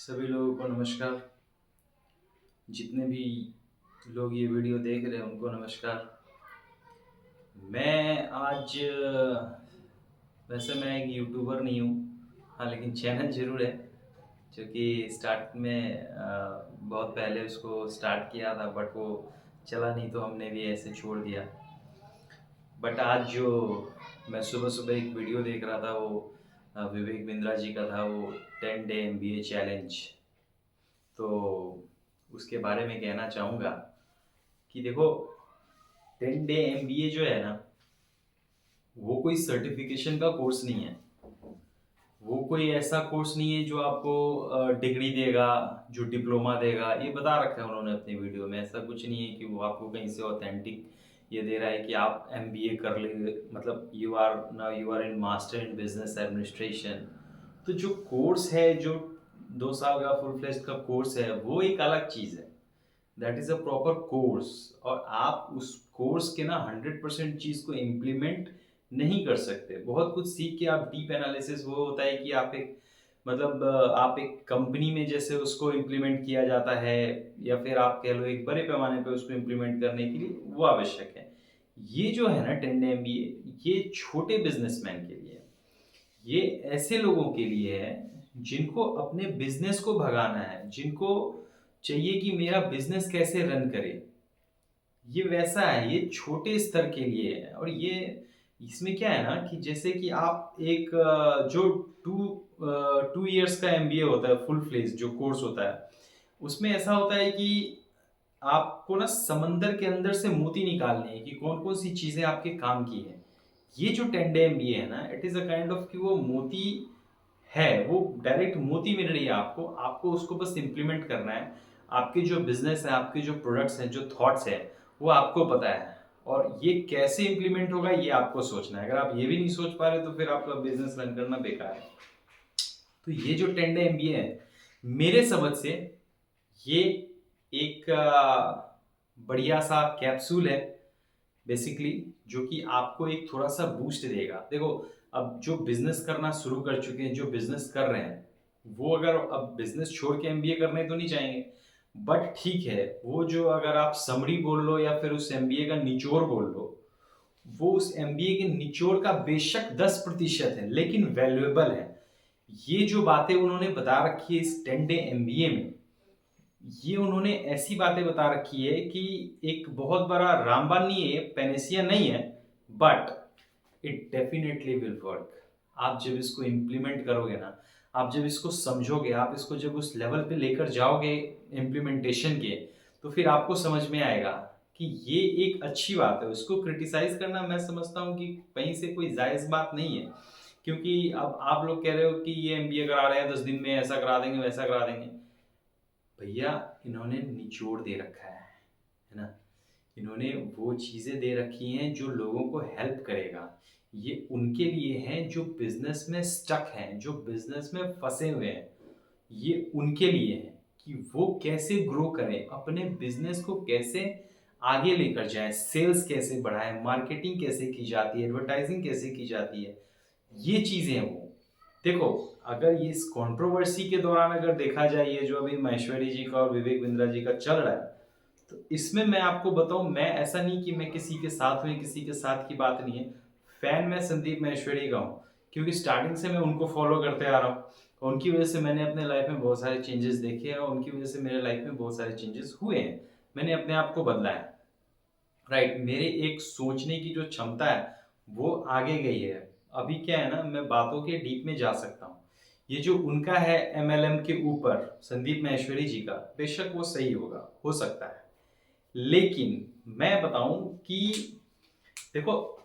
सभी लोगों को नमस्कार। जितने भी लोग ये वीडियो देख रहे हैं उनको नमस्कार। मैं आज वैसे मैं एक यूट्यूबर नहीं हूँ, हाँ, लेकिन चैनल ज़रूर है। जो कि स्टार्ट में बहुत पहले उसको स्टार्ट किया था, बट वो चला नहीं तो हमने भी ऐसे छोड़ दिया। बट आज जो मैं सुबह सुबह एक वीडियो देख रहा था, वो विवेक बिंद्रा जी का था, वो 10 डे MBA चैलेंज। तो उसके बारे में कहना चाहूँगा कि देखो, 10 डे MBA जो है ना, वो कोई सर्टिफिकेशन का कोर्स नहीं है। वो कोई ऐसा कोर्स नहीं है जो आपको डिग्री देगा, जो डिप्लोमा देगा। ये बता रखा है उन्होंने अपनी वीडियो में। ऐसा कुछ नहीं है कि वो आपको कहीं से ऑथेंटिक ये दे रहा है कि आप MBA कर ले, मतलब you are in master in business administration. तो जो कोर्स है, जो 2 साल का फुल फ्लेज का कोर्स है, वो एक अलग चीज़ है। That is a proper course. और आप उस कोर्स के ना 100% चीज़ को इम्प्लीमेंट नहीं कर सकते। बहुत कुछ सीख के आप डीप एनालिसिस, वो होता है कि आप एक, मतलब आप एक कंपनी में जैसे उसको इम्प्लीमेंट किया जाता है, या फिर आप कह लो एक बड़े पैमाने पे उसको इम्प्लीमेंट करने के लिए वो आवश्यक है। ये जो है ना 10 MBA, ये छोटे बिजनेसमैन के लिए है। ये ऐसे लोगों के लिए है जिनको अपने बिजनेस को भगाना है, जिनको चाहिए कि मेरा बिजनेस कैसे रन करे। ये वैसा है, ये छोटे स्तर के लिए है। और ये इसमें क्या है ना कि जैसे कि आप एक जो टू 2 इयर्स का MBA होता है, फुल फ्लेज जो कोर्स होता है, उसमें ऐसा होता है कि आपको ना समंदर के अंदर से मोती निकालने हैं कि कौन कौन सी चीजें आपके काम की है। ये जो 10 डे MBA है ना, it is a kind of कि वो मोती है, वो डायरेक्ट मोती मिल रही है आपको। आपको उसको बस इम्प्लीमेंट करना है। आपके जो बिजनेस है, आपके जो प्रोडक्ट्स हैं, जो थॉट्स है, वो आपको पता है। और ये कैसे इम्प्लीमेंट होगा ये आपको सोचना है। अगर आप ये भी नहीं सोच पा रहे तो फिर आपका बिजनेस रन करना बेकार है। तो ये जो 10 डे MBA है, मेरे समझ से ये एक बढ़िया सा कैप्सूल है बेसिकली, जो कि आपको एक थोड़ा सा बूस्ट देगा। देखो, अब जो बिजनेस करना शुरू कर चुके हैं, जो बिजनेस कर रहे हैं, वो अगर अब बिजनेस छोड़ के MBA करने तो नहीं चाहेंगे। बट ठीक है, वो जो अगर आप समरी बोल लो या फिर उस MBA का निचोड़ बोल लो, वो उस MBA के निचोड़ का बेशक 10% है, लेकिन वैल्यूएबल है। ये जो बातें उन्होंने बता रखी है इस 10 डे MBA में, ये उन्होंने ऐसी बातें बता रखी है कि एक बहुत बड़ा रामबाण नहीं है, पेनेसिया नहीं है, but it definitely will work. आप जब इसको इम्प्लीमेंट करोगे ना, आप जब इसको समझोगे, आप इसको जब उस लेवल पे लेकर जाओगे इम्प्लीमेंटेशन के, तो फिर आपको समझ में आएगा कि ये एक अच्छी बात है। उसको क्रिटिसाइज करना मैं समझता हूँ कि कहीं से कोई जायज़ बात नहीं है। क्योंकि अब आप लोग कह रहे हो कि ये MBA करा रहे हैं 10 दिन में, ऐसा करा देंगे, वैसा करा देंगे। भैया, इन्होंने निचोड़ दे रखा है ना। इन्होंने वो चीज़ें दे रखी हैं जो लोगों को हेल्प करेगा। ये उनके लिए हैं जो बिजनेस में स्टक हैं, जो बिजनेस में फंसे हुए हैं। ये उनके लिए है कि वो कैसे ग्रो करें, अपने बिजनेस को कैसे आगे लेकर जाएं, सेल्स कैसे बढ़ाएं, मार्केटिंग कैसे की जाती है, एडवर्टाइजिंग कैसे की जाती है। ये चीज़ें हैं वो। देखो, अगर ये इस कंट्रोवर्सी के दौरान अगर देखा जाए, ये जो अभी महेश्वरी जी का और विवेक बिंद्रा जी का चल रहा है, तो इसमें मैं आपको बताऊं, मैं ऐसा नहीं कि मैं किसी के साथ हूं, किसी के साथ की बात नहीं है। फैन मैं संदीप महेश्वरी का हूं, क्योंकि स्टार्टिंग से मैं उनको फॉलो करते आ रहा हूं। उनकी वजह से मैंने अपने लाइफ में बहुत सारे चेंजेस देखे हैं, और उनकी वजह से मेरे लाइफ में बहुत सारे चेंजेस हुए हैं। मैंने अपने आप को बदला है। राइट, मेरे एक सोचने की जो क्षमता है वो आगे गई है। अभी क्या है ना, मैं बातों के डीप में जा सकता हूँ। ये जो उनका है MLM के ऊपर, संदीप महेश्वरी जी का, बेशक वो सही होगा, हो सकता है। लेकिन मैं बताऊं कि देखो,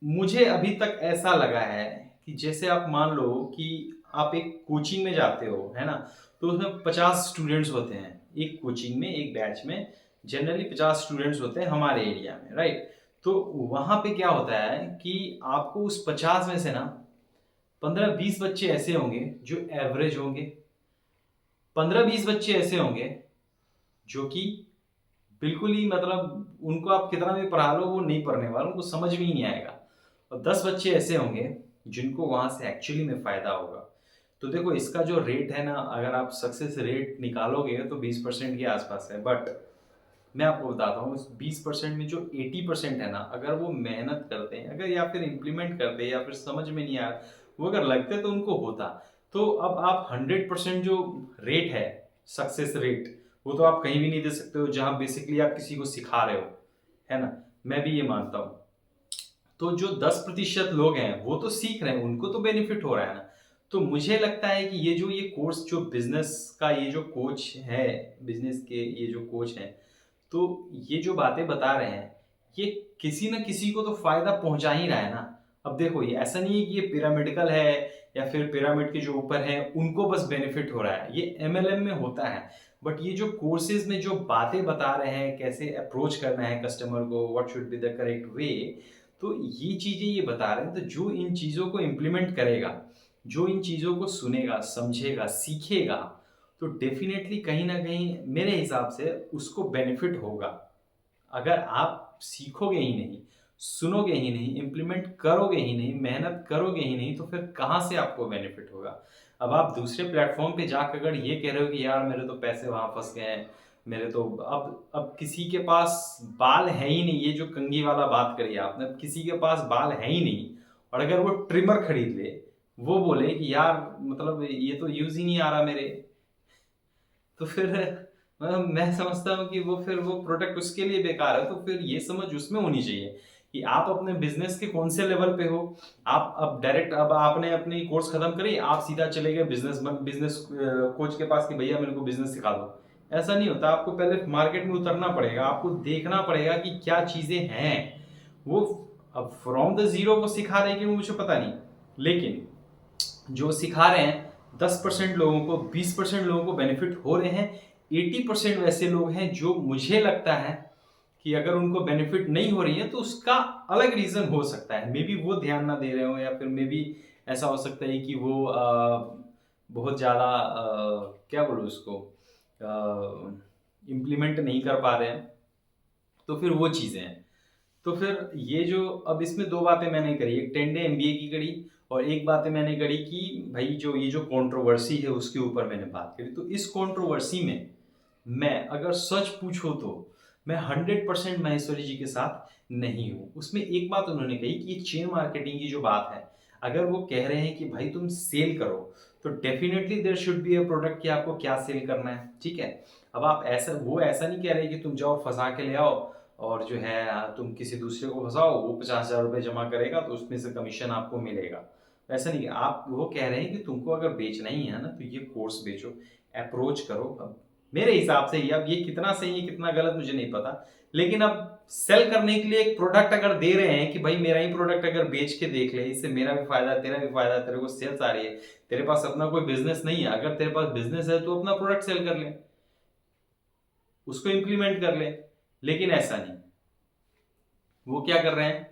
मुझे अभी तक ऐसा लगा है कि जैसे आप मान लो कि आप एक कोचिंग में जाते हो, है ना। तो उसमें 50 स्टूडेंट्स होते हैं एक कोचिंग में, एक बैच में। जनरली 50 स्टूडेंट्स होते हैं हमारे एरिया में, राइट। तो वहां पे क्या होता है कि आपको उस 50 में से ना 15-20 बच्चे ऐसे होंगे जो एवरेज होंगे। 15-20 बच्चे ऐसे होंगे जो कि बिल्कुल ही, मतलब उनको आप कितना भी पढ़ा लो वो नहीं पढ़ने वाले, उनको समझ में ही नहीं आएगा। और 10 बच्चे ऐसे होंगे जिनको वहां से एक्चुअली में फायदा होगा। तो देखो इसका जो रेट है ना, अगर आप सक्सेस रेट निकालोगे तो 20% के आसपास है, बट मैं आपको बताता हूँ उस 20% में जो 80% है ना, अगर वो मेहनत करते हैं, अगर या फिर इम्प्लीमेंट करते हैं, या फिर समझ में नहीं आ रहा, वो अगर लगते तो उनको होता। तो अब आप 100% जो रेट है, सक्सेस रेट, वो तो आप कहीं भी नहीं दे सकते हो जहां बेसिकली आप किसी को सिखा रहे हो, है ना। मैं भी ये मानता हूँ। तो जो 10% लोग हैं वो तो सीख रहे हैं, उनको तो बेनिफिट हो रहा है ना। तो मुझे लगता है कि ये कोर्स जो बिजनेस का, ये जो कोच है, बिजनेस के ये जो कोच हैं, तो ये जो बातें बता रहे हैं, ये किसी न किसी को तो फायदा पहुंचा ही रहा है ना। अब देखो ये ऐसा नहीं है कि ये पिरामिडिकल है या फिर पिरामिड के जो ऊपर है उनको बस बेनिफिट हो रहा है, ये एमएलएम में होता है। बट ये जो कोर्सेज में जो बातें बता रहे हैं, कैसे अप्रोच करना है कस्टमर को, what should be the correct way, तो ये चीजें ये बता रहे हैं। तो जो इन चीजों को इम्प्लीमेंट करेगा, जो इन चीजों को सुनेगा, समझेगा, सीखेगा, तो डेफिनेटली कहीं ना कहीं मेरे हिसाब से उसको बेनिफिट होगा। अगर आप सीखोगे ही नहीं, सुनोगे ही नहीं, इम्प्लीमेंट करोगे ही नहीं, मेहनत करोगे ही नहीं, तो फिर कहाँ से आपको बेनिफिट होगा। अब आप दूसरे प्लेटफॉर्म पे जाकर अगर ये कह रहे हो कि यार मेरे तो पैसे वहां फंस गए हैं, मेरे तो अब किसी के पास बाल है ही नहीं, ये जो कंघी वाला बात करी आपने, अब किसी के पास बाल है ही नहीं, और अगर वो ट्रिमर खरीद ले, वो बोले कि यार मतलब ये तो यूज ही नहीं आ रहा मेरे, तो फिर मैं समझता हूँ कि वो फिर वो प्रोडक्ट उसके लिए बेकार है। तो फिर ये समझ उसमें होनी चाहिए कि आप अपने बिजनेस के कौन से लेवल पे हो। आप अब डायरेक्ट, अब आपने अपनी कोर्स खत्म करी, आप सीधा चले गए बिजनेस कोच के पास कि भैया मेरे को बिजनेस सिखा दो। ऐसा नहीं होता, आपको पहले मार्केट में उतरना पड़ेगा, आपको देखना पड़ेगा कि क्या चीजें हैं। वो अब फ्रॉम द जीरो वो सिखा रहे हैं कि मुझे पता नहीं, लेकिन जो सिखा रहे हैं 10% लोगों को, 20% लोगों को बेनिफिट हो रहे हैं। 80% वैसे लोग हैं जो मुझे लगता है कि अगर उनको बेनिफिट नहीं हो रही है तो उसका अलग रीजन हो सकता है। मे बी वो ध्यान ना दे रहे हो, या फिर मे बी ऐसा हो सकता है कि वो बहुत ज़्यादा क्या बोलूँ उसको, इम्प्लीमेंट नहीं कर पा रहे हैं। तो फिर वो चीज़ें हैं। तो फिर ये जो अब इसमें दो बातें मैंने करी, एक 10 डे एमबीए की करी, और एक बातें मैंने करी कि भाई जो ये जो कंट्रोवर्सी है उसके ऊपर मैंने बात करी। तो इस कंट्रोवर्सी में मैं अगर सच पूछो तो मैं 100% महेश्वरी जी के साथ नहीं हूँ। उसमें एक बात उन्होंने कही कि ये चेन मार्केटिंग की जो बात है, अगर वो कह रहे हैं कि भाई तुम सेल करो, तो definitely there should be a product कि आपको क्या सेल करना है, ठीक है। अब आप ऐसा, वो ऐसा नहीं कह रहे कि तुम जाओ फंसा के ले आओ और जो है तुम किसी दूसरे को फंसाओ, वो 50,000 रुपये जमा करेगा तो उसमें से कमीशन आपको मिलेगा। ऐसा नहीं, आप वो कह रहे हैं कि तुमको अगर बेचना ही है ना तो ये कोर्स बेचो, अप्रोच करो। अब मेरे हिसाब से, अब ये कितना सही है कितना गलत मुझे नहीं पता, लेकिन अब सेल करने के लिए एक प्रोडक्ट अगर दे रहे हैं कि भाई मेरा ही प्रोडक्ट अगर बेच के देख ले, इससे मेरा भी फायदा तेरा भी फायदा, तेरे को सेल्स आ रही है, तेरे पास अपना कोई बिजनेस नहीं है, अगर तेरे पास बिजनेस है तो अपना प्रोडक्ट सेल कर ले, उसको इंप्लीमेंट कर ले। लेकिन ऐसा नहीं, वो क्या कर रहे हैं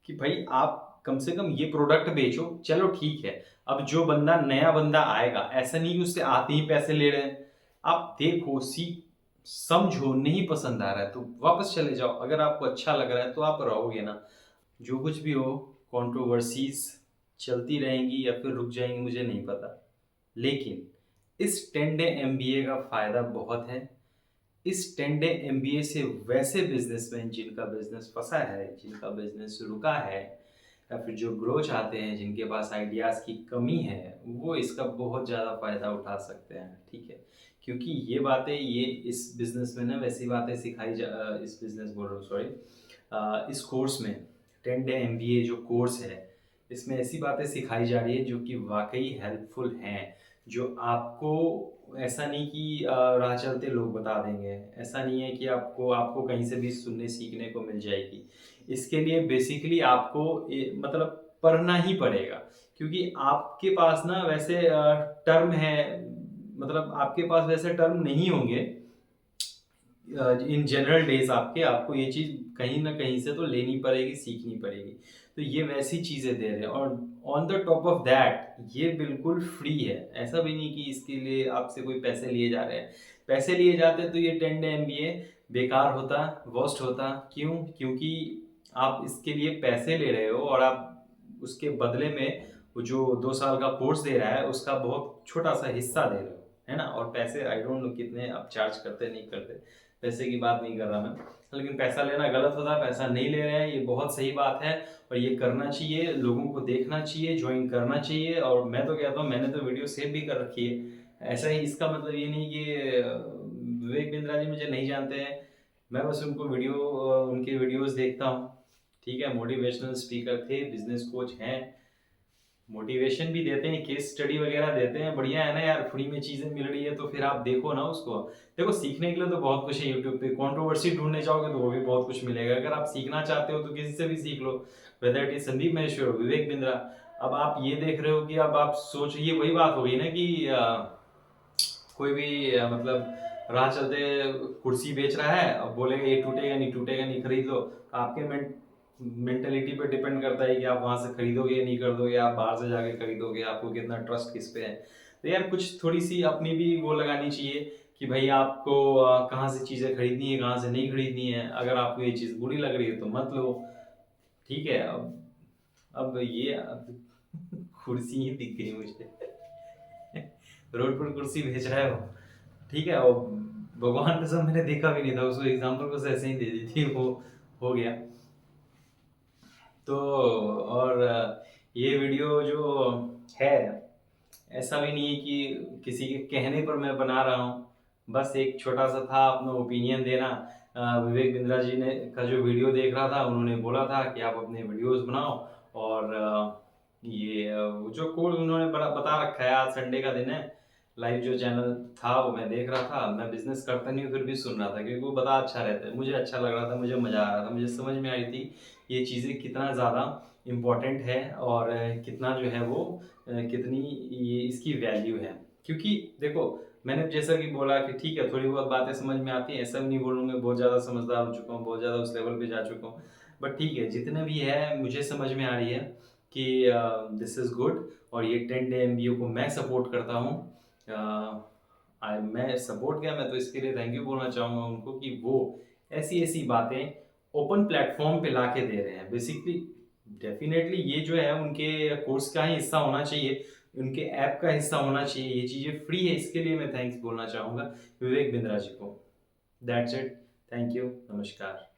कि भाई आप कम से कम ये प्रोडक्ट बेचो, चलो ठीक है। अब जो बंदा, नया बंदा आएगा, ऐसा नहीं कि उससे आते ही पैसे ले रहे हैं। आप देखो, सीख, समझो, नहीं पसंद आ रहा है तो वापस चले जाओ, अगर आपको अच्छा लग रहा है तो आप रहोगे ना। जो कुछ भी हो, कंट्रोवर्सीज चलती रहेंगी या फिर रुक जाएंगी मुझे नहीं पता, लेकिन इस 10 डे एमबीए का फायदा बहुत है। इस 10 डे एमबीए से वैसे बिजनेसमैन जिनका बिजनेस फंसा है, जिनका बिजनेस रुका है, या फिर जो ग्रो चाहते हैं, जिनके पास आइडियाज़ की कमी है, वो इसका बहुत ज़्यादा फायदा उठा सकते हैं, ठीक है। क्योंकि ये बातें, ये इस बिजनेस में ना वैसी बातें सिखाई इस बिजनेस बोल रहा हूँ, सॉरी, इस कोर्स में 10 डे एमबीए जो कोर्स है, इसमें ऐसी बातें सिखाई जा रही है जो कि वाकई हेल्पफुल हैं, जो आपको, ऐसा नहीं कि राह चलते लोग बता देंगे, ऐसा नहीं है कि आपको आपको कहीं से भी सुनने सीखने को मिल जाएगी। इसके लिए बेसिकली आपको मतलब पढ़ना ही पड़ेगा, क्योंकि आपके पास ना वैसे टर्म है, मतलब आपके पास वैसे टर्म नहीं होंगे इन जनरल डेज आपके, आपको ये चीज कहीं ना कहीं से तो लेनी पड़ेगी, सीखनी पड़ेगी। तो ये वैसी चीजें दे रहे हैं, और on the top of that ये बिल्कुल फ्री है। ऐसा भी नहीं कि इसके लिए आपसे कोई पैसे लिए जा रहे हैं। पैसे लिए जाते तो ये 10 डे एमबीए बेकार होता, वर्स्ट होता। क्यों? क्योंकि आप इसके लिए पैसे ले रहे हो और आप उसके बदले में वो जो 2 साल का कोर्स दे रहा है उसका बहुत छोटा-सा हिस्सा दे रहे हो, है ना? और पैसे आई डोंट नो कितने आप चार्ज करते नहीं करते, पैसे की बात नहीं कर रहा मैं। लेकिन पैसा लेना गलत होता है, पैसा नहीं ले रहे हैं ये बहुत सही बात है और ये करना चाहिए, लोगों को देखना चाहिए, जॉइन करना चाहिए और मैं तो कहता हूँ मैंने तो वीडियो सेव भी कर रखी है। ऐसा ही इसका मतलब ये नहीं कि विवेक बिंद्रा जी मुझे नहीं जानते हैं, मैं बस उनके वीडियोज़ देखता हूँ, ठीक है? मोटिवेशनल स्पीकर थे, बिज़नेस कोच हैं, मोटिवेशन भी देते हैं, केस स्टडी वगैरह देते हैं, बढ़िया है ना यार, फ्री में चीज़ें मिल रही है तो फिर आप देखो ना उसको। देखो सीखने के लिए तो बहुत कुछ है यूट्यूब पे, कंट्रोवर्सी ढूँढने जाओगे तो वो भी बहुत कुछ मिलेगा। अगर आप सीखना चाहते हो तो किसी से भी सीख लो, whether it is Sandeep Maheshwari, Vivek Bindra. अब आप ये देख रहे हो कि अब आप सोच ये वही बात हो गई ना कि कोई भी मतलब राह चलते कुर्सी बेच रहा है, अब बोलेगा ये टूटेगा नहीं, खरीद लो। आपके मेंटलिटी पे डिपेंड करता है कि आप वहां से खरीदोगे या नहीं खरीदोगे, आप बाहर से जाके खरीदोगे, आपको कितना ट्रस्ट किस पे है। तो यार कुछ थोड़ी सी अपनी भी वो लगानी चाहिए कि भाई आपको कहाँ से चीज़ें खरीदनी है, कहाँ से नहीं खरीदनी है। अगर आपको ये चीज़ बुरी लग रही है तो मत लो, ठीक है? अब ये कुर्सी ही दिख गई मुझे रोड पर कुर्सी बेच रहा है वो, ठीक है? और भगवान कसम मैंने देखा भी नहीं था उसको, एग्जाम्पल बस ऐसे ही दे दी थी, वो हो गया। तो और ये वीडियो जो है ऐसा भी नहीं है कि किसी के कहने पर मैं बना रहा हूँ, बस एक छोटा सा था अपना ओपिनियन देना। विवेक बिंद्रा जी ने का जो वीडियो देख रहा था, उन्होंने बोला था कि आप अपने वीडियोस बनाओ और वो जो कोड उन्होंने बता रखा है, आज संडे का दिन है, लाइव जो चैनल था वो मैं देख रहा था। मैं बिजनेस करता नहीं हूँ फिर भी सुन रहा था क्योंकि वो बड़ा अच्छा रहता है, मुझे अच्छा लग रहा था, मुझे मज़ा आ रहा था, मुझे समझ में आई थी ये चीज़ें कितना ज़्यादा इम्पोर्टेंट है और कितना जो है वो कितनी ये इसकी वैल्यू है। क्योंकि देखो मैंने जैसा कि बोला कि ठीक है थोड़ी बहुत बातें समझ में आती हैं, ऐसा भी नहीं बोलूँगा बहुत ज़्यादा समझदार हो चुका हूँ, बहुत ज़्यादा उस लेवल पे जा चुका हूँ, बट ठीक है जितने भी है मुझे समझ में आ रही है कि दिस इज़ गुड। और ये 10 MBO को मैं सपोर्ट करता हूँ। मैं सपोर्ट किया, मैं तो इसके लिए थैंक यू बोलना चाहूँगा उनको कि वो ऐसी ऐसी बातें ओपन प्लेटफॉर्म पे ला के दे रहे हैं। बेसिकली डेफिनेटली ये जो है उनके कोर्स का ही हिस्सा होना चाहिए, उनके ऐप का हिस्सा होना चाहिए, ये चीज़ें फ्री है, इसके लिए मैं थैंक्स बोलना चाहूँगा विवेक बिंद्रा जी को। दैट्स इट, थैंक यू, नमस्कार।